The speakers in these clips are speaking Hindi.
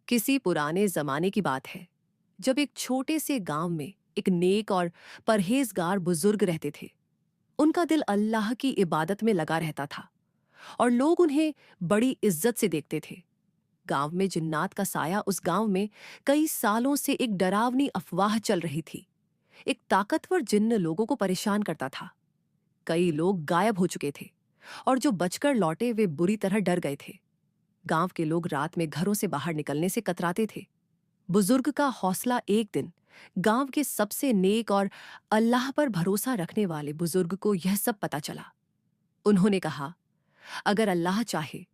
किसी पुराने जमाने की बात है जब एक छोटे से गांव में एक नेक और परहेजगार बुजुर्ग रहते थे। उनका दिल अल्लाह की इबादत में लगा रहता था और लोग उन्हें बड़ी इज्जत से देखते थे। गांव में जिन्नात का साया उस गांव में कई सालों से एक डरावनी अफवाह चल रही थी। एक ताकतवर जिन्न लोगों को परेशान करता था। कई लोग गायब हो चुके थे और जो बचकर लौटे वे बुरी तरह डर गए थे। गांव के लोग रात में घरों से बाहर निकलने से कतराते थे। बुजुर्ग का हौसला एक दिन गांव के सबसे नेक और अल्लाह पर भरोसा रखने वाले बुजुर्ग को यह सब पता चला। उन्होंने कहा, अगर अल्लाह चाहे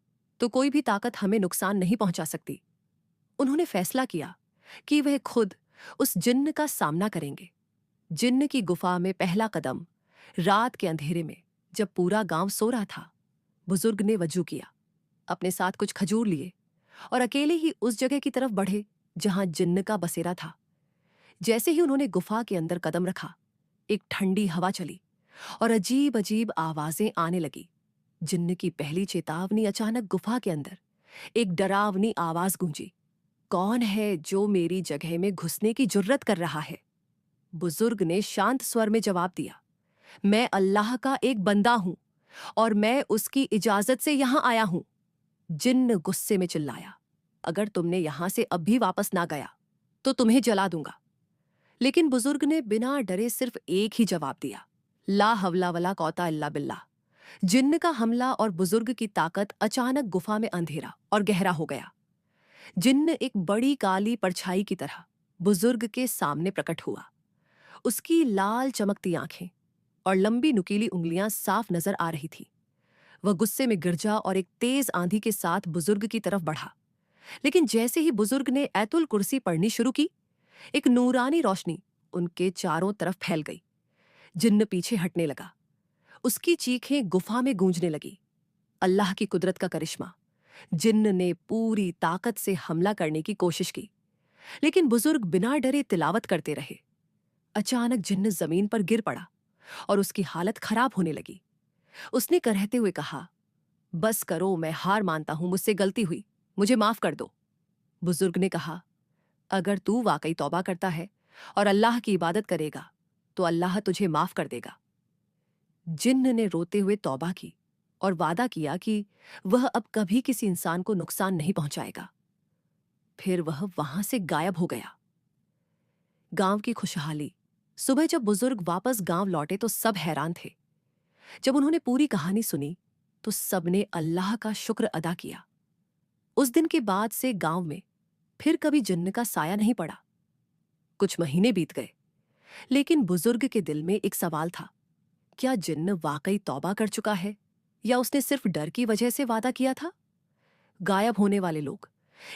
तो कोई भी ताकत हमें नुकसान नहीं पहुंचा सकती। उन्होंने फैसला किया कि वह खुद उस जिन्न का सामना करेंगे। जिन्न की गुफा में पहला कदम रात के अंधेरे में, जब पूरा गांव सो रहा था, बुजुर्ग ने वजू किया, अपने साथ कुछ खजूर लिए और अकेले ही उस जगह की तरफ बढ़े जहां जिन्न का बसेरा था। जैसे ही उन्होंने गुफा के अंदर कदम रखा, एक ठंडी हवा चली और अजीब अजीब आवाजें आने लगी। जिन्न की पहली चेतावनी अचानक गुफा के अंदर एक डरावनी आवाज गूंजी, कौन है जो मेरी जगह में घुसने की जुर्रत कर रहा है? बुजुर्ग ने शांत स्वर में जवाब दिया, मैं अल्लाह का एक बंदा हूं और मैं उसकी इजाजत से यहां आया हूं। जिन्न गुस्से में चिल्लाया, अगर तुमने यहां से अब भी वापस ना गया तो तुम्हें जला दूंगा। लेकिन बुजुर्ग ने बिना डरे सिर्फ एक ही जवाब दिया, ला हवला वला कौता इल्ला बिल्लाह। जिन्न का हमला और बुजुर्ग की ताकत अचानक गुफा में अंधेरा और गहरा हो गया। जिन्न एक बड़ी काली परछाई की तरह बुजुर्ग के सामने प्रकट हुआ। उसकी लाल चमकती आंखें और लंबी नुकीली उंगलियां साफ नजर आ रही थी। वह गुस्से में गिरजा और एक तेज आंधी के साथ बुजुर्ग की तरफ बढ़ा। लेकिन जैसे ही बुजुर्ग ने ऐतुल कुर्सी पढ़नी शुरू की, एक नूरानी रोशनी उनके चारों तरफ फैल गई। जिन्न पीछे हटने लगा। उसकी चीखें गुफा में गूंजने लगी। अल्लाह की कुदरत का करिश्मा। जिन्न ने पूरी ताकत से हमला करने की कोशिश की, लेकिन बुजुर्ग बिना डरे तिलावत करते रहे। अचानक जिन्न जमीन पर गिर पड़ा और उसकी हालत खराब होने लगी। उसने करहते हुए कहा, बस करो, मैं हार मानता हूं, मुझसे गलती हुई, मुझे माफ कर दो। बुजुर्ग ने कहा, अगर तू वाकई तौबा करता है और अल्लाह की इबादत करेगा तो अल्लाह तुझे माफ कर देगा। जिन्न ने रोते हुए तौबा की और वादा किया कि वह अब कभी किसी इंसान को नुकसान नहीं पहुंचाएगा। फिर वह वहां से गायब हो गया। गांव की खुशहाली। सुबह जब बुजुर्ग वापस गांव लौटे तो सब हैरान थे। जब उन्होंने पूरी कहानी सुनी तो सबने अल्लाह का शुक्र अदा किया। उस दिन के बाद से गांव में फिर कभी जिन्न का साया नहीं पड़ा। कुछ महीने बीत गए, लेकिन बुजुर्ग के दिल में एक सवाल था, क्या जिन्न वाकई तौबा कर चुका है या उसने सिर्फ डर की वजह से वादा किया था? गायब होने वाले लोग।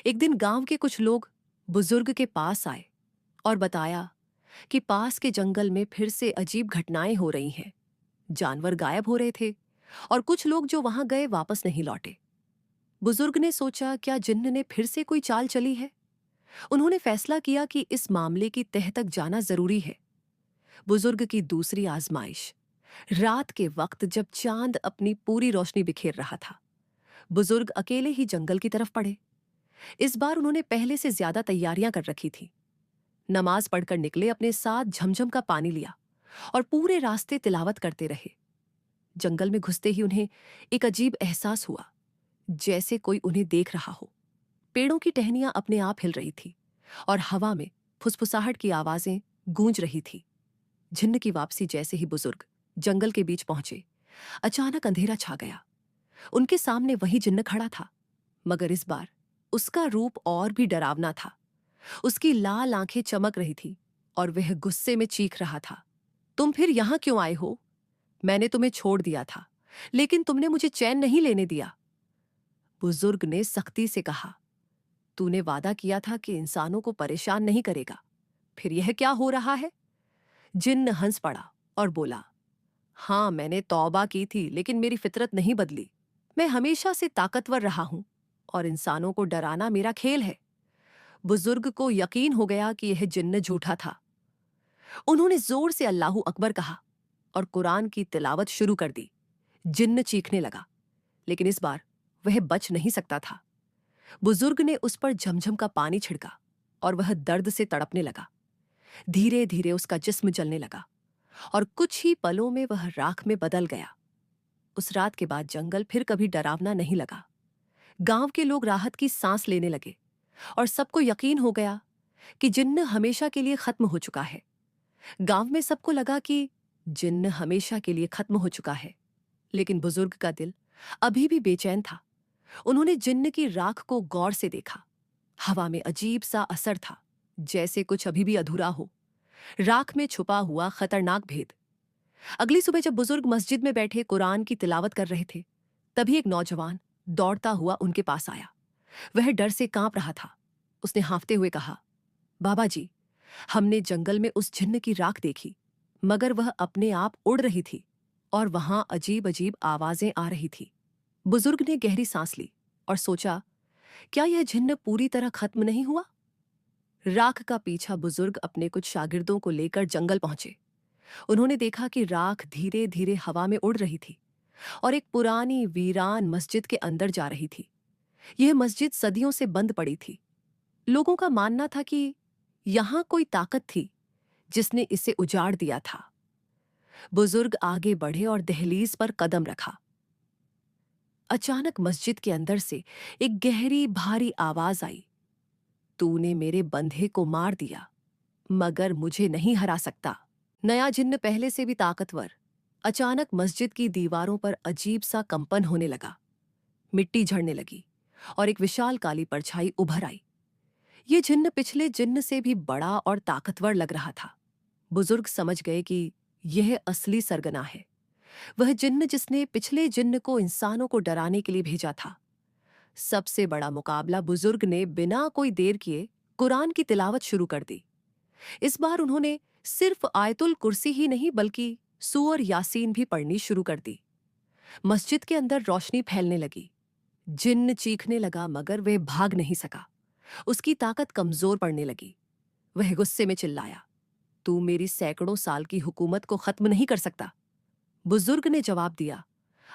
एक दिन गांव के कुछ लोग बुजुर्ग के पास आए और बताया कि पास के जंगल में फिर से अजीब घटनाएं हो रही हैं। जानवर गायब हो रहे थे और कुछ लोग जो वहां गए वापस नहीं लौटे। बुजुर्ग ने सोचा, क्या जिन्न ने फिर से कोई चाल चली है? उन्होंने फैसला किया कि इस मामले की तह तक जाना जरूरी है। बुजुर्ग की दूसरी आजमाइश। रात के वक्त जब चांद अपनी पूरी रोशनी बिखेर रहा था, बुजुर्ग अकेले ही जंगल की तरफ पड़े। इस बार उन्होंने पहले से ज्यादा तैयारियां कर रखी थी। नमाज पढ़कर निकले, अपने साथ झमझम का पानी लिया और पूरे रास्ते तिलावत करते रहे। जंगल में घुसते ही उन्हें एक अजीब एहसास हुआ, जैसे कोई उन्हें देख रहा हो। पेड़ों की टहनियां अपने आप हिल रही थी और हवा में फुसफुसाहट की आवाजें गूंज रही थी। जिन्न की वापसी जैसे ही बुजुर्ग जंगल के बीच पहुंचे, अचानक अंधेरा छा गया। उनके सामने वही जिन्न खड़ा था, मगर इस बार उसका रूप और भी डरावना था। उसकी लाल आंखें चमक रही थी और वह गुस्से में चीख रहा था, तुम फिर यहां क्यों आए हो? मैंने तुम्हें छोड़ दिया था, लेकिन तुमने मुझे चैन नहीं लेने दिया। बुजुर्ग ने सख्ती से कहा, तूने वादा किया था कि इंसानों को परेशान नहीं करेगा, फिर यह क्या हो रहा है? जिन्न हंस पड़ा और बोला, हाँ, मैंने तौबा की थी, लेकिन मेरी फितरत नहीं बदली। मैं हमेशा से ताकतवर रहा हूं और इंसानों को डराना मेरा खेल है। बुजुर्ग को यकीन हो गया कि यह जिन्न झूठा था। उन्होंने जोर से अल्लाहू अकबर कहा और कुरान की तिलावत शुरू कर दी। जिन्न चीखने लगा, लेकिन इस बार वह बच नहीं सकता था। बुजुर्ग ने उस पर झमझम का पानी छिड़का और वह दर्द से तड़पने लगा। धीरे धीरे उसका जिस्म जलने लगा और कुछ ही पलों में वह राख में बदल गया। उस रात के बाद जंगल फिर कभी डरावना नहीं लगा। गांव के लोग राहत की सांस लेने लगे और सबको यकीन हो गया कि जिन्न हमेशा के लिए खत्म हो चुका है। गांव में सबको लगा कि जिन्न हमेशा के लिए खत्म हो चुका है, लेकिन बुजुर्ग का दिल अभी भी बेचैन था। उन्होंने जिन्न की राख को गौर से देखा। हवा में अजीब सा असर था, जैसे कुछ अभी भी अधूरा हो। राख में छुपा हुआ खतरनाक भेद। अगली सुबह जब बुजुर्ग मस्जिद में बैठे कुरान की तिलावत कर रहे थे, तभी एक नौजवान दौड़ता हुआ उनके पास आया। वह डर से कांप रहा था। उसने हांफते हुए कहा, बाबा जी, हमने जंगल में उस जिन्न की राख देखी, मगर वह अपने आप उड़ रही थी और वहां अजीब अजीब आवाजें आ रही थी। बुजुर्ग ने गहरी सांस ली और सोचा, क्या यह जिन्न पूरी तरह खत्म नहीं हुआ? राख का पीछा बुजुर्ग अपने कुछ शागिर्दों को लेकर जंगल पहुंचे। उन्होंने देखा कि राख धीरे धीरे हवा में उड़ रही थी और एक पुरानी वीरान मस्जिद के अंदर जा रही थी। यह मस्जिद सदियों से बंद पड़ी थी। लोगों का मानना था कि यहां कोई ताकत थी जिसने इसे उजाड़ दिया था। बुजुर्ग आगे बढ़े और दहलीज पर कदम रखा। अचानक मस्जिद के अंदर से एक गहरी भारी आवाज आई, तूने मेरे बंधे को मार दिया, मगर मुझे नहीं हरा सकता। नया जिन्न पहले से भी ताकतवर। अचानक मस्जिद की दीवारों पर अजीब सा कंपन होने लगा। मिट्टी झड़ने लगी और एक विशाल काली परछाई उभर आई। ये जिन्न पिछले जिन्न से भी बड़ा और ताकतवर लग रहा था। बुजुर्ग समझ गए कि यह असली सरगना है, वह जिन्न जिसने पिछले जिन्न को इंसानों को डराने के लिए भेजा था। सबसे बड़ा मुकाबला बुजुर्ग ने बिना कोई देर किए कुरान की तिलावत शुरू कर दी। इस बार उन्होंने सिर्फ आयतुल कुर्सी ही नहीं बल्कि सूअर यासीन भी पढ़नी शुरू कर दी। मस्जिद के अंदर रोशनी फैलने लगी। जिन्न चीखने लगा मगर वह भाग नहीं सका। उसकी ताकत कमजोर पड़ने लगी। वह गुस्से में चिल्लाया, तू मेरी सैकड़ों साल की हुकूमत को खत्म नहीं कर सकता। बुजुर्ग ने जवाब दिया,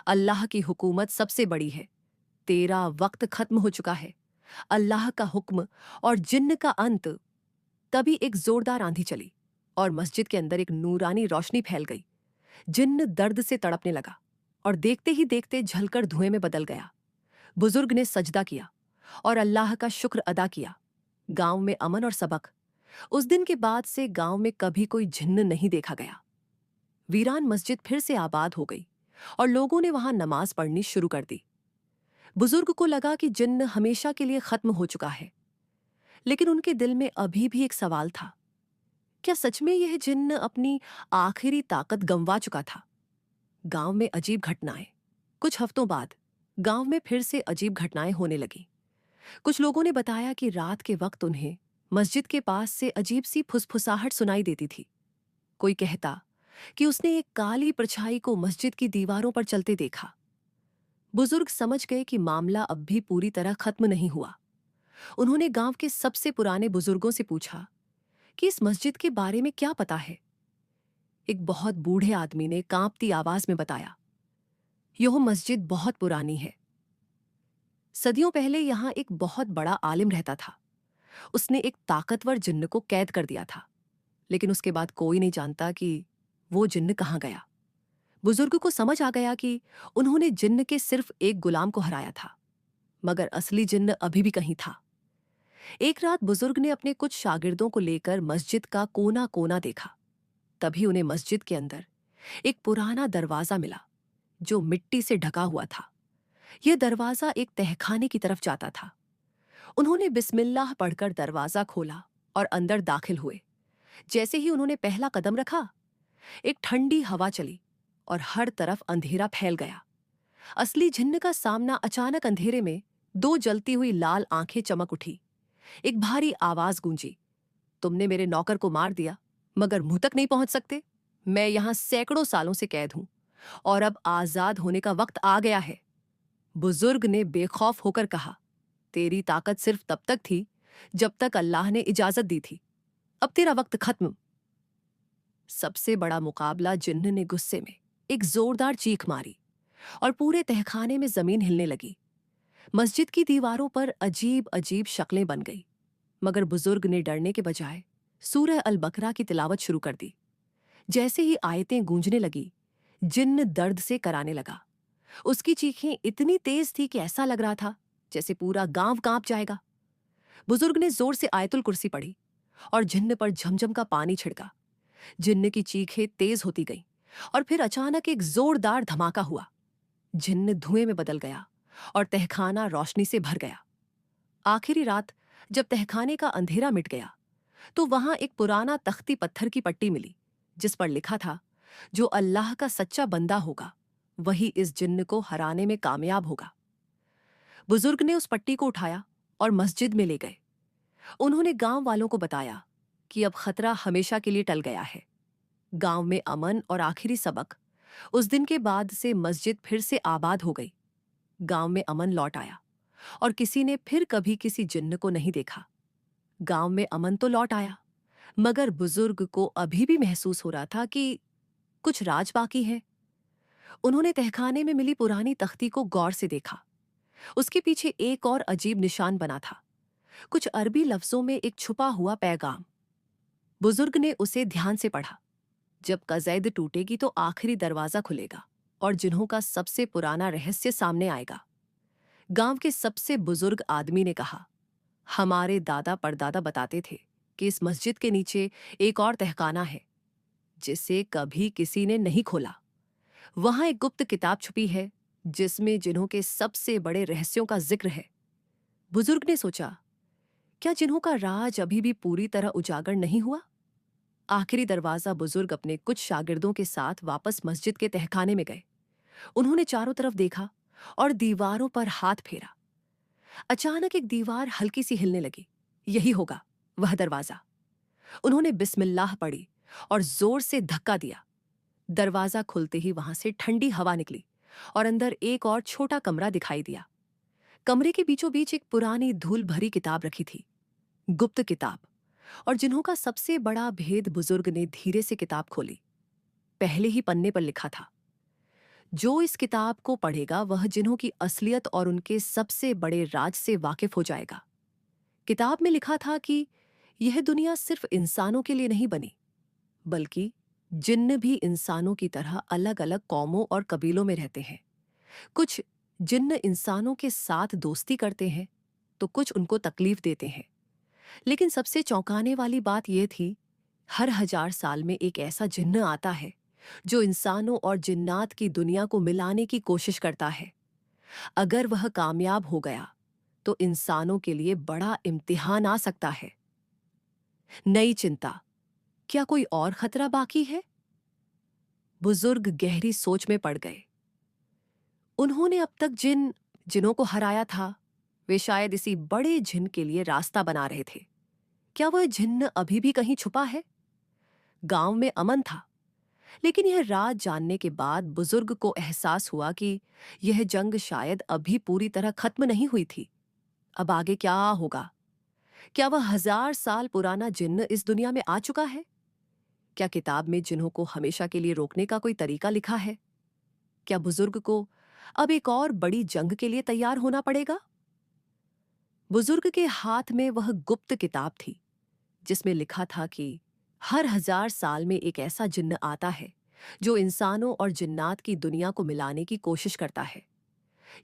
अल्लाह की हुकूमत सबसे बड़ी है। तेरा वक्त खत्म हो चुका है। अल्लाह का हुक्म और जिन्न का अंत। तभी एक जोरदार आंधी चली और मस्जिद के अंदर एक नूरानी रोशनी फैल गई। जिन्न दर्द से तड़पने लगा और देखते ही देखते झलकर धुएं में बदल गया। बुजुर्ग ने सजदा किया और अल्लाह का शुक्र अदा किया। गांव में अमन और सबक। उस दिन के बाद से गांव में कभी कोई जिन्न नहीं देखा गया। वीरान मस्जिद फिर से आबाद हो गई और लोगों ने वहां नमाज पढ़नी शुरू कर दी। बुजुर्ग को लगा कि जिन्न हमेशा के लिए खत्म हो चुका है, लेकिन उनके दिल में अभी भी एक सवाल था, क्या सच में यह जिन्न अपनी आखिरी ताकत गंवा चुका था? गांव में अजीब घटनाएं। कुछ हफ्तों बाद गांव में फिर से अजीब घटनाएं होने लगी। कुछ लोगों ने बताया कि रात के वक्त उन्हें मस्जिद के पास से अजीब सी फुसफुसाहट सुनाई देती थी। कोई कहता कि उसने एक काली परछाई को मस्जिद की दीवारों पर चलते देखा। बुजुर्ग समझ गए कि मामला अब भी पूरी तरह खत्म नहीं हुआ। उन्होंने गांव के सबसे पुराने बुजुर्गों से पूछा कि इस मस्जिद के बारे में क्या पता है। एक बहुत बूढ़े आदमी ने कांपती आवाज में बताया, यह मस्जिद बहुत पुरानी है। सदियों पहले यहां एक बहुत बड़ा आलिम रहता था। उसने एक ताकतवर जिन्न को कैद कर दिया था, लेकिन उसके बाद कोई नहीं जानता कि वो जिन्न कहां गया। बुजुर्ग को समझ आ गया कि उन्होंने जिन्न के सिर्फ एक गुलाम को हराया था, मगर असली जिन्न अभी भी कहीं था। एक रात बुजुर्ग ने अपने कुछ शागिर्दों को लेकर मस्जिद का कोना कोना देखा। तभी उन्हें मस्जिद के अंदर एक पुराना दरवाजा मिला जो मिट्टी से ढका हुआ था। यह दरवाजा एक तहखाने की तरफ जाता था। उन्होंने बिस्मिल्लाह पढ़कर दरवाजा खोला और अंदर दाखिल हुए। जैसे ही उन्होंने पहला कदम रखा, एक ठंडी हवा चली और हर तरफ अंधेरा फैल गया। असली जिन्न का सामना अचानक अंधेरे में दो जलती हुई लाल आंखें चमक उठी। एक भारी आवाज गूंजी, तुमने मेरे नौकर को मार दिया, मगर मुंह तक नहीं पहुंच सकते। मैं यहां सैकड़ों सालों से कैद हूं और अब आजाद होने का वक्त आ गया है। बुजुर्ग ने बेखौफ होकर कहा, तेरी ताकत सिर्फ तब तक थी जब तक अल्लाह ने इजाजत दी थी। अब तेरा वक्त खत्म। सबसे बड़ा मुकाबला जिन्न ने गुस्से में एक जोरदार चीख मारी और पूरे तहखाने में जमीन हिलने लगी। मस्जिद की दीवारों पर अजीब अजीब शक्लें बन गई, मगर बुजुर्ग ने डरने के बजाय सूरह अल बकरा की तिलावत शुरू कर दी। जैसे ही आयतें गूंजने लगी, जिन्न दर्द से कराने लगा। उसकी चीखें इतनी तेज थी कि ऐसा लग रहा था जैसे पूरा गांव कांप जाएगा। बुजुर्ग ने जोर से आयतुल कुर्सी पढ़ी और जिन्न पर झमझम का पानी छिड़का। जिन्न की चीखें तेज होती गईं और फिर अचानक एक जोरदार धमाका हुआ। जिन्न धुएं में बदल गया और तहखाना रोशनी से भर गया। आखिरी रात जब तहखाने का अंधेरा मिट गया तो वहां एक पुराना तख्ती पत्थर की पट्टी मिली, जिस पर लिखा था, जो अल्लाह का सच्चा बंदा होगा वही इस जिन्न को हराने में कामयाब होगा। बुजुर्ग ने उस पट्टी को उठाया और मस्जिद में ले गए। उन्होंने गांव वालों को बताया कि अब खतरा हमेशा के लिए टल गया है। गांव में अमन और आखिरी सबक। उस दिन के बाद से मस्जिद फिर से आबाद हो गई। गांव में अमन लौट आया और किसी ने फिर कभी किसी जिन्न को नहीं देखा। गांव में अमन तो लौट आया, मगर बुजुर्ग को अभी भी महसूस हो रहा था कि कुछ राज बाकी है। उन्होंने तहखाने में मिली पुरानी तख्ती को गौर से देखा। उसके पीछे एक और अजीब निशान बना था, कुछ अरबी लफ्जों में एक छुपा हुआ पैगाम। बुजुर्ग ने उसे ध्यान से पढ़ा। जब कज़ैद टूटेगी तो आखिरी दरवाजा खुलेगा और जिन्हों का सबसे पुराना रहस्य सामने आएगा। गांव के सबसे बुजुर्ग आदमी ने कहा, हमारे दादा परदादा बताते थे कि इस मस्जिद के नीचे एक और तहखाना है जिसे कभी किसी ने नहीं खोला। वहां एक गुप्त किताब छुपी है जिसमें जिन्हों के सबसे बड़े रहस्यों का जिक्र है। बुजुर्ग ने सोचा, क्या जिन्हों का राज अभी भी पूरी तरह उजागर नहीं हुआ? आखिरी दरवाजा बुजुर्ग अपने कुछ शागिर्दों के साथ वापस मस्जिद के तहखाने में गए। उन्होंने चारों तरफ देखा और दीवारों पर हाथ फेरा। अचानक एक दीवार हल्की सी हिलने लगी। यही होगा वह दरवाजा। उन्होंने बिस्मिल्लाह पढ़ी और जोर से धक्का दिया। दरवाजा खुलते ही वहां से ठंडी हवा निकली और अंदर एक और छोटा कमरा दिखाई दिया। कमरे के बीचों बीच एक पुरानी धूल भरी किताब रखी थी, गुप्त किताब। और जिन्हों का सबसे बड़ा भेद, बुजुर्ग ने धीरे से किताब खोली। पहले ही पन्ने पर लिखा था, जो इस किताब को पढ़ेगा वह जिन्हों की असलियत और उनके सबसे बड़े राज से वाकिफ हो जाएगा। किताब में लिखा था कि यह दुनिया सिर्फ इंसानों के लिए नहीं बनी, बल्कि जिन्न भी इंसानों की तरह अलग अलग कौमों और कबीलों में रहते हैं। कुछ जिन्न इंसानों के साथ दोस्ती करते हैं तो कुछ उनको तकलीफ देते हैं। लेकिन सबसे चौंकाने वाली बात यह थी, हर 1000 साल में एक ऐसा जिन्न आता है जो इंसानों और जिन्नात की दुनिया को मिलाने की कोशिश करता है। अगर वह कामयाब हो गया तो इंसानों के लिए बड़ा इम्तिहान आ सकता है। नई चिंता, क्या कोई और खतरा बाकी है? बुजुर्ग गहरी सोच में पड़ गए। उन्होंने अब तक जिन्हों को हराया था, वे शायद इसी बड़े जिन्न के लिए रास्ता बना रहे थे। क्या वह जिन्न अभी भी कहीं छुपा है? गांव में अमन था, लेकिन यह राज जानने के बाद बुजुर्ग को एहसास हुआ कि यह जंग शायद अभी पूरी तरह खत्म नहीं हुई थी। अब आगे क्या होगा? क्या वह 1000 साल पुराना जिन्न इस दुनिया में आ चुका है? क्या किताब में जिन्हों को हमेशा के लिए रोकने का कोई तरीका लिखा है? क्या बुजुर्ग को अब एक और बड़ी जंग के लिए तैयार होना पड़ेगा? बुजुर्ग के हाथ में वह गुप्त किताब थी जिसमें लिखा था कि हर 1000 साल में एक ऐसा जिन्न आता है जो इंसानों और जिन्नात की दुनिया को मिलाने की कोशिश करता है।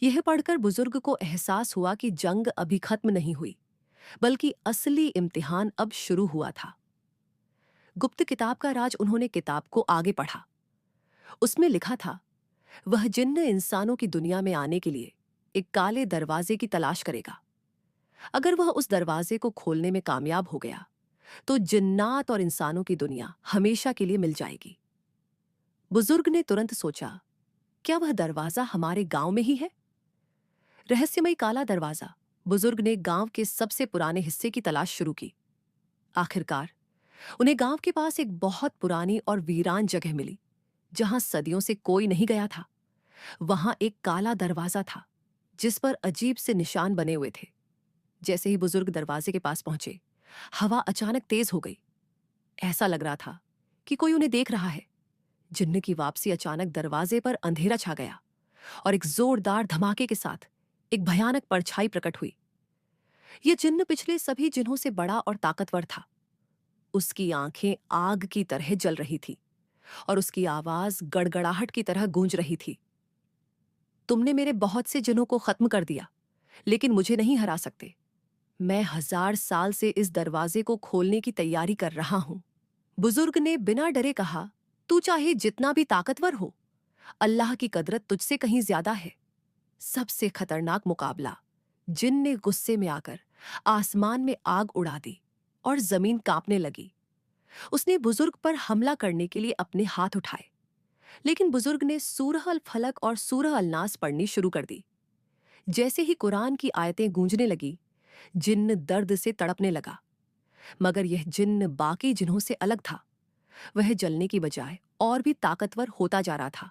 यह पढ़कर बुजुर्ग को एहसास हुआ कि जंग अभी खत्म नहीं हुई, बल्कि असली इम्तिहान अब शुरू हुआ था। गुप्त किताब का राज उन्होंने किताब को आगे पढ़ा। उसमें लिखा था, वह जिन्न इंसानों की दुनिया में आने के लिए एक काले दरवाजे की तलाश करेगा। अगर वह उस दरवाजे को खोलने में कामयाब हो गया तो जिन्नात और इंसानों की दुनिया हमेशा के लिए मिल जाएगी। बुजुर्ग ने तुरंत सोचा, क्या वह दरवाजा हमारे गांव में ही है? रहस्यमयी काला दरवाजा। बुजुर्ग ने गांव के सबसे पुराने हिस्से की तलाश शुरू की। आखिरकार उन्हें गांव के पास एक बहुत पुरानी और वीरान जगह मिली जहां सदियों से कोई नहीं गया था। वहां एक काला दरवाजा था जिस पर अजीब से निशान बने हुए थे। जैसे ही बुजुर्ग दरवाजे के पास पहुंचे, हवा अचानक तेज हो गई। ऐसा लग रहा था कि कोई उन्हें देख रहा है। जिन्न की वापसी अचानक दरवाजे पर अंधेरा छा गया और एक जोरदार धमाके के साथ एक भयानक परछाई प्रकट हुई। यह जिन्न पिछले सभी जिन्हों से बड़ा और ताकतवर था। उसकी आंखें आग की तरह जल रही थी और उसकी आवाज गड़गड़ाहट की तरह गूंज रही थी। तुमने मेरे बहुत से जिन्हों को खत्म कर दिया, लेकिन मुझे नहीं हरा सकते। मैं 1000 साल से इस दरवाजे को खोलने की तैयारी कर रहा हूं। बुजुर्ग ने बिना डरे कहा, तू चाहे जितना भी ताकतवर हो, अल्लाह की कदरत तुझसे कहीं ज्यादा है। सबसे खतरनाक मुकाबला। जिन ने गुस्से में आकर आसमान में आग उड़ा दी और जमीन कांपने लगी। उसने बुजुर्ग पर हमला करने के लिए अपने हाथ उठाए, लेकिन बुजुर्ग ने सूरह अल फलक और सूरह अल नास पढ़नी शुरू कर दी। जैसे ही कुरान की आयतें गूंजने लगी, जिन्न दर्द से तड़पने लगा। मगर यह जिन्न बाकी जिन्हों से अलग था। वह जलने की बजाय और भी ताकतवर होता जा रहा था।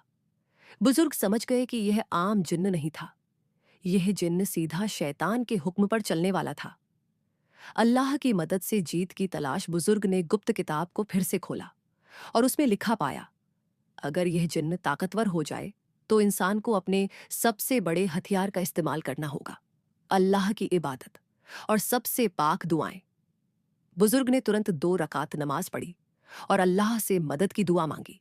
बुजुर्ग समझ गए कि यह आम जिन्न नहीं था। यह जिन्न सीधा शैतान के हुक्म पर चलने वाला था। अल्लाह की मदद से जीत की तलाश बुजुर्ग ने गुप्त किताब को फिर से खोला और उसमें लिखा पाया, अगर यह जिन्न ताकतवर हो जाए तो इंसान को अपने सबसे बड़े हथियार का इस्तेमाल करना होगा, अल्लाह की इबादत और सबसे पाक दुआएं। बुजुर्ग ने तुरंत 2 रकात नमाज पढ़ी और अल्लाह से मदद की दुआ मांगी।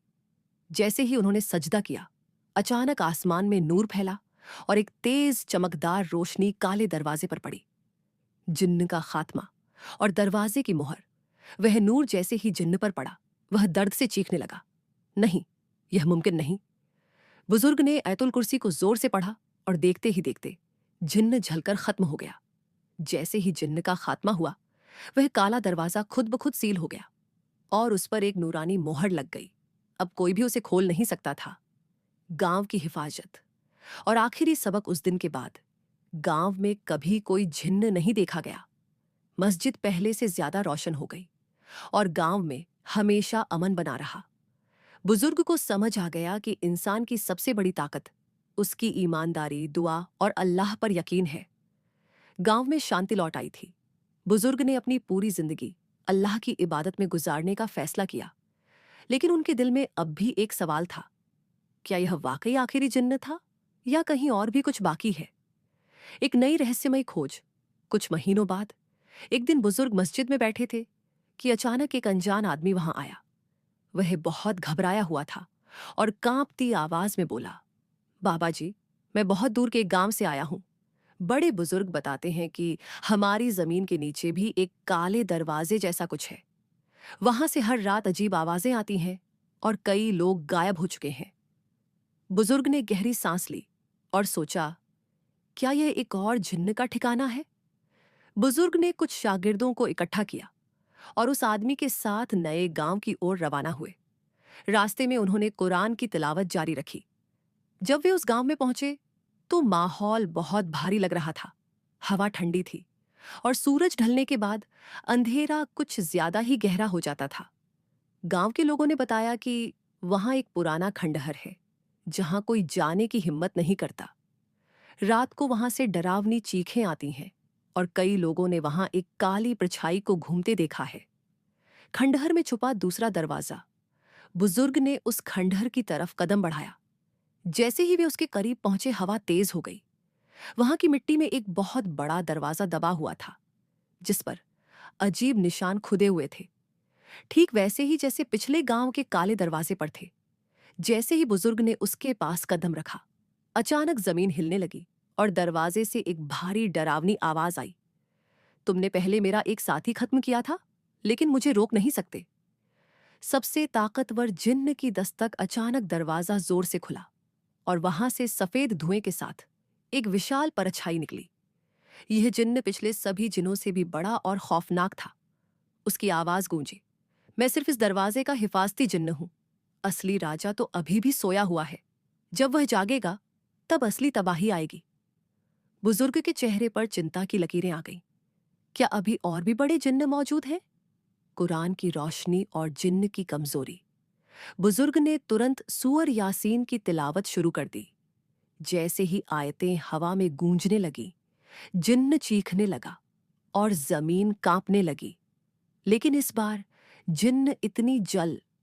जैसे ही उन्होंने सजदा किया, अचानक आसमान में नूर फैला और एक तेज चमकदार रोशनी काले दरवाजे पर पड़ी। जिन्न का खात्मा और दरवाजे की मुहर। वह नूर जैसे ही जिन्न पर पड़ा, वह दर्द से चीखने लगा। नहीं, यह मुमकिन नहीं। बुजुर्ग ने आयतुल कुर्सी को जोर से पढ़ा और देखते ही देखते जिन्न झलकर खत्म हो गया। जैसे ही जिन्न का खात्मा हुआ, वह काला दरवाजा खुद ब खुद सील हो गया और उस पर एक नूरानी मोहर लग गई। अब कोई भी उसे खोल नहीं सकता था। गांव की हिफाजत। और आखिरी सबक उस दिन के बाद गांव में कभी कोई जिन्न नहीं देखा गया। मस्जिद पहले से ज्यादा रोशन हो गई और गांव में हमेशा अमन बना रहा। बुजुर्ग को समझ आ गया कि इंसान की सबसे बड़ी ताकत उसकी ईमानदारी, दुआ और अल्लाह पर यकीन है। गांव में शांति लौट आई थी। बुजुर्ग ने अपनी पूरी जिंदगी अल्लाह की इबादत में गुजारने का फैसला किया, लेकिन उनके दिल में अब भी एक सवाल था, क्या यह वाकई आखिरी जिन्न था या कहीं और भी कुछ बाकी है? एक नई रहस्यमय खोज। कुछ महीनों बाद एक दिन बुजुर्ग मस्जिद में बैठे थे कि अचानक एक अनजान आदमी वहां आया। वह बहुत घबराया हुआ था और कांपती आवाज में बोला, बाबा जी, मैं बहुत दूर के एक गांव से आया हूं। बड़े बुजुर्ग बताते हैं कि हमारी जमीन के नीचे भी एक काले दरवाजे जैसा कुछ है। वहां से हर रात अजीब आवाजें आती हैं और कई लोग गायब हो चुके हैं। बुजुर्ग ने गहरी सांस ली और सोचा, क्या यह एक और जिन्न का ठिकाना है? बुजुर्ग ने कुछ शागिर्दों को इकट्ठा किया और उस आदमी के साथ नए गांव की ओर रवाना हुए। रास्ते में उन्होंने कुरान की तिलावत जारी रखी। जब वे उस गांव में पहुंचे तो माहौल बहुत भारी लग रहा था। हवा ठंडी थी और सूरज ढलने के बाद अंधेरा कुछ ज्यादा ही गहरा हो जाता था। गांव के लोगों ने बताया कि वहां एक पुराना खंडहर है जहां कोई जाने की हिम्मत नहीं करता। रात को वहां से डरावनी चीखें आती हैं और कई लोगों ने वहां एक काली परछाई को घूमते देखा है। खंडहर में छुपा दूसरा दरवाजा। बुजुर्ग ने उस खंडहर की तरफ कदम बढ़ाया। जैसे ही वे उसके करीब पहुंचे, हवा तेज हो गई। वहां की मिट्टी में एक बहुत बड़ा दरवाजा दबा हुआ था, जिस पर अजीब निशान खुदे हुए थे, ठीक वैसे ही जैसे पिछले गांव के काले दरवाजे पर थे। जैसे ही बुजुर्ग ने उसके पास कदम रखा, अचानक जमीन हिलने लगी और दरवाजे से एक भारी डरावनी आवाज आई, तुमने पहले मेरा एक साथी खत्म किया था, लेकिन मुझे रोक नहीं सकते। सबसे ताकतवर जिन्न की दस्तक। अचानक दरवाजा जोर से खुला और वहां से सफेद धुएं के साथ एक विशाल परछाई निकली। यह जिन्न पिछले सभी जिन्नों से भी बड़ा और खौफनाक था। उसकी आवाज गूंजी, मैं सिर्फ इस दरवाजे का हिफाजती जिन्न हूं। असली राजा तो अभी भी सोया हुआ है। जब वह जागेगा तब असली तबाही आएगी। बुजुर्ग के चेहरे पर चिंता की लकीरें आ गईं। क्या अभी और भी बड़े जिन्न मौजूद हैं? कुरान की रोशनी और जिन्न की कमजोरी। बुजुर्ग ने तुरंत सूअर यासीन की तिलावत शुरू कर दी। जैसे ही आयतें हवा में गूंजने लगी, जिन्न चीखने लगा और जमीन कांपने लगी। लेकिन इस बार जिन्न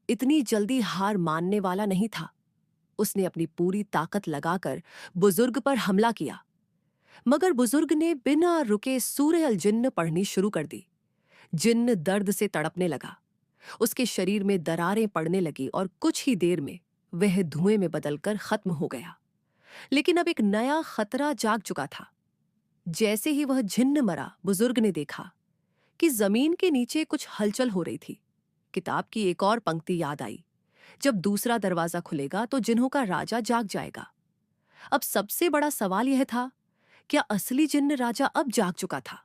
इतनी जल्दी हार मानने वाला नहीं था। उसने अपनी पूरी ताकत लगाकर बुजुर्ग पर हमला किया। मगर बुजुर्ग ने बिना रुके सूरह अल जिन्न पढ़नी शुरू कर दी। जिन्न दर्द से तड़पने लगा, उसके शरीर में दरारें पड़ने लगी और कुछ ही देर में वह धुएं में बदलकर खत्म हो गया। लेकिन अब एक नया खतरा जाग चुका था। जैसे ही वह जिन्न मरा, बुजुर्ग ने देखा कि जमीन के नीचे कुछ हलचल हो रही थी। किताब की एक और पंक्ति याद आई, जब दूसरा दरवाजा खुलेगा तो जिन्हों का राजा जाग जाएगा। अब सबसे बड़ा सवाल यह था, क्या असली जिन्न राजा अब जाग चुका था?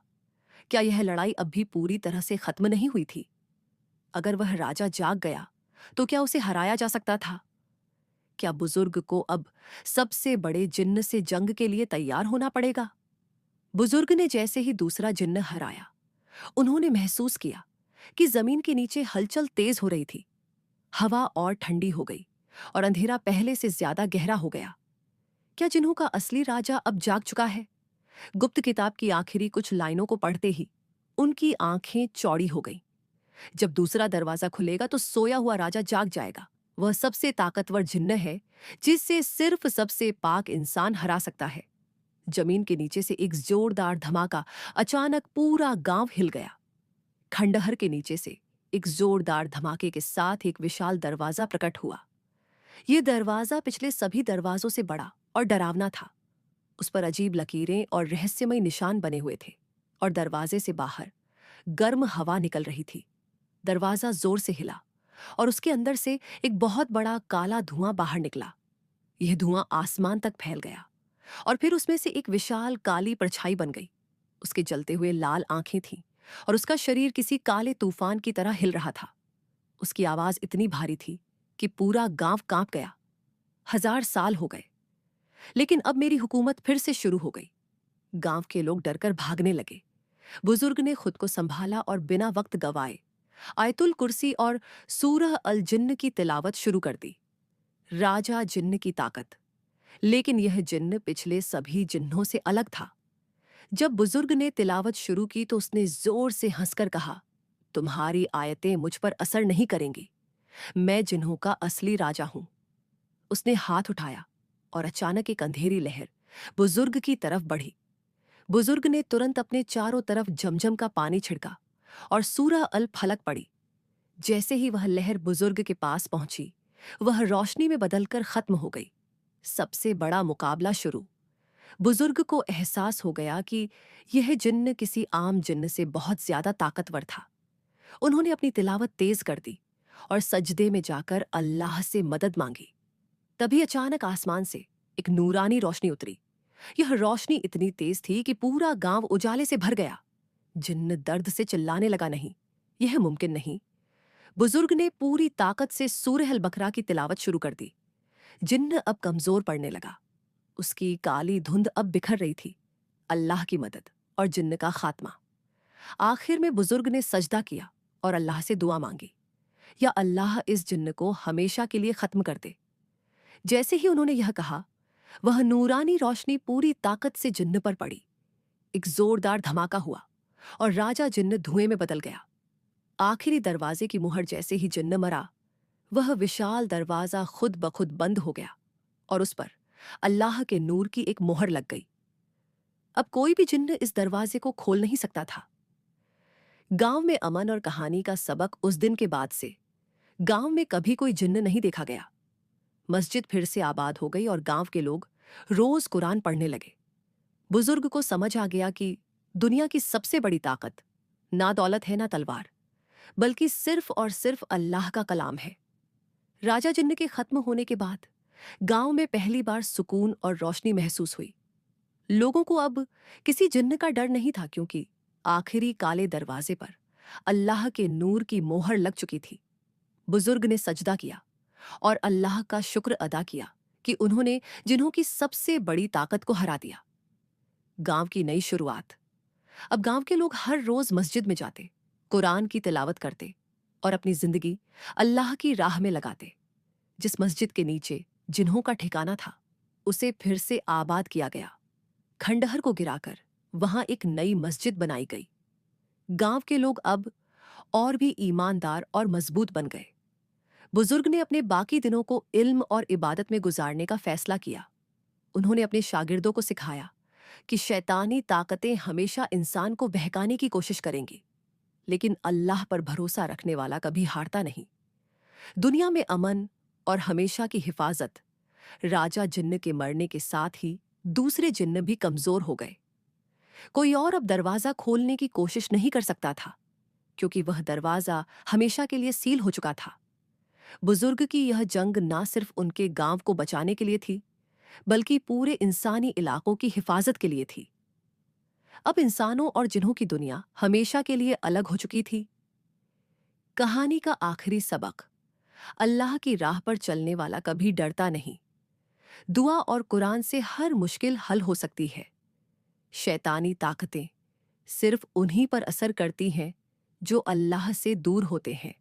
क्या यह लड़ाई अब भी पूरी तरह से खत्म नहीं हुई थी? अगर वह राजा जाग गया तो क्या उसे हराया जा सकता था? क्या बुजुर्ग को अब सबसे बड़े जिन्न से जंग के लिए तैयार होना पड़ेगा? बुजुर्ग ने जैसे ही दूसरा जिन्न हराया, उन्होंने महसूस किया कि जमीन के नीचे हलचल तेज हो रही थी। हवा और ठंडी हो गई और अंधेरा पहले से ज्यादा गहरा हो गया। क्या जिन्हों का असली राजा अब जाग चुका है? गुप्त किताब की आखिरी कुछ लाइनों को पढ़ते ही उनकी आंखें चौड़ी हो गईं। जब दूसरा दरवाजा खुलेगा तो सोया हुआ राजा जाग जाएगा। वह सबसे ताकतवर जिन्न है जिससे सिर्फ सबसे पाक इंसान हरा सकता है। जमीन के नीचे से एक जोरदार धमाका, अचानक पूरा गांव हिल गया। खंडहर के नीचे से एक जोरदार धमाके के साथ एक विशाल दरवाजा प्रकट हुआ। यह दरवाजा पिछले सभी दरवाजों से बड़ा और डरावना था। उस पर अजीब लकीरें और रहस्यमय निशान बने हुए थे और दरवाजे से बाहर गर्म हवा निकल रही थी। दरवाजा जोर से हिला और उसके अंदर से एक बहुत बड़ा काला धुआं बाहर निकला। यह धुआं आसमान तक फैल गया और फिर उसमें से एक विशाल काली परछाई बन गई। उसके जलते हुए लाल आंखें थीं और उसका शरीर किसी काले तूफान की तरह हिल रहा था। उसकी आवाज इतनी भारी थी कि पूरा गांव कांप गया। 1000 साल हो गए, लेकिन अब मेरी हुकूमत फिर से शुरू हो गई। गांव के लोग डरकर भागने लगे। बुजुर्ग ने खुद को संभाला और बिना वक्त गवाए आयतुल कुर्सी और सूरह अल जिन्न की तिलावत शुरू कर दी। राजा जिन्न की ताकत। लेकिन यह जिन्न पिछले सभी जिन्नों से अलग था। जब बुजुर्ग ने तिलावत शुरू की तो उसने जोर से हंसकर कहा, तुम्हारी आयतें मुझ पर असर नहीं करेंगी। मैं जिन्हों का असली राजा हूं। उसने हाथ उठाया और अचानक एक अंधेरी लहर बुजुर्ग की तरफ बढ़ी। बुजुर्ग ने तुरंत अपने चारों तरफ जमजम का पानी छिड़का और सूरह अल फलक पड़ी। जैसे ही वह लहर बुजुर्ग के पास पहुंची, वह रोशनी में बदलकर खत्म हो गई। सबसे बड़ा मुकाबला शुरू। बुजुर्ग को एहसास हो गया कि यह जिन्न किसी आम जिन्न से बहुत ज्यादा ताकतवर था। उन्होंने अपनी तिलावत तेज कर दी और सजदे में जाकर अल्लाह से मदद मांगी। तभी अचानक आसमान से एक नूरानी रोशनी उतरी। यह रोशनी इतनी तेज थी कि पूरा गांव उजाले से भर गया। जिन्न दर्द से चिल्लाने लगा, नहीं, यह मुमकिन नहीं। बुजुर्ग ने पूरी ताकत से सूरह अल बकरा की तिलावत शुरू कर दी। जिन्न अब कमजोर पड़ने लगा। उसकी काली धुंध अब बिखर रही थी। अल्लाह की मदद और जिन्न का खात्मा। आखिर में बुजुर्ग ने सजदा किया और अल्लाह से दुआ मांगी, या अल्लाह इस जिन्न को हमेशा के लिए खत्म कर दे। जैसे ही उन्होंने यह कहा, वह नूरानी रोशनी पूरी ताकत से जिन्न पर पड़ी। एक जोरदार धमाका हुआ और राजा जिन्न धुएं में बदल गया। आखिरी दरवाजे की मुहर जैसे ही जिन्न मरा, वह विशाल दरवाजा खुद ब खुद बंद हो गया और उस पर अल्लाह के नूर की एक मुहर लग गई। अब कोई भी जिन्न इस दरवाजे को खोल नहीं सकता था। गांव में अमन और कहानी का सबक। उस दिन के बाद से गांव में कभी कोई जिन्न नहीं देखा गया। मस्जिद फिर से आबाद हो गई और गांव के लोग रोज कुरान पढ़ने लगे। बुजुर्ग को समझ आ गया कि दुनिया की सबसे बड़ी ताकत ना दौलत है ना तलवार, बल्कि सिर्फ और सिर्फ अल्लाह का कलाम है। राजा जिन्न के खत्म होने के बाद गांव में पहली बार सुकून और रोशनी महसूस हुई। लोगों को अब किसी जिन्न का डर नहीं था, क्योंकि आखिरी काले दरवाजे पर अल्लाह के नूर की मोहर लग चुकी थी। बुजुर्ग ने सजदा किया और अल्लाह का शुक्र अदा किया कि उन्होंने जिन्हों की सबसे बड़ी ताकत को हरा दिया। गांव की नई शुरुआत। अब गांव के लोग हर रोज मस्जिद में जाते, कुरान की तिलावत करते और अपनी जिंदगी अल्लाह की राह में लगाते। जिस मस्जिद के नीचे जिन्हों का ठिकाना था, उसे फिर से आबाद किया गया। खंडहर को गिराकर वहां एक नई मस्जिद बनाई गई। गांव के लोग अब और भी ईमानदार और मजबूत बन गए। बुजुर्ग ने अपने बाकी दिनों को इल्म और इबादत में गुजारने का फैसला किया। उन्होंने अपने शागिर्दों को सिखाया, कि शैतानी ताकतें हमेशा इंसान को बहकाने की कोशिश करेंगी, लेकिन अल्लाह पर भरोसा रखने वाला कभी हारता नहीं। दुनिया में अमन और हमेशा की हिफाजत राजा जिन्न के मरने के साथ ही दूसरे जिन्न भी कमजोर हो गए। कोई और अब दरवाजा खोलने की कोशिश नहीं कर सकता था, क्योंकि वह दरवाजा हमेशा के लिए सील हो चुका था। बुजुर्ग की यह जंग ना सिर्फ उनके गांव को बचाने के लिए थी, बल्कि पूरे इंसानी इलाकों की हिफाजत के लिए थी। अब इंसानों और जिन्हों की दुनिया हमेशा के लिए अलग हो चुकी थी। कहानी का आखिरी सबक: अल्लाह की राह पर चलने वाला कभी डरता नहीं। दुआ और कुरान से हर मुश्किल हल हो सकती है। शैतानी ताकतें सिर्फ उन्हीं पर असर करती हैं जो अल्लाह से दूर होते हैं।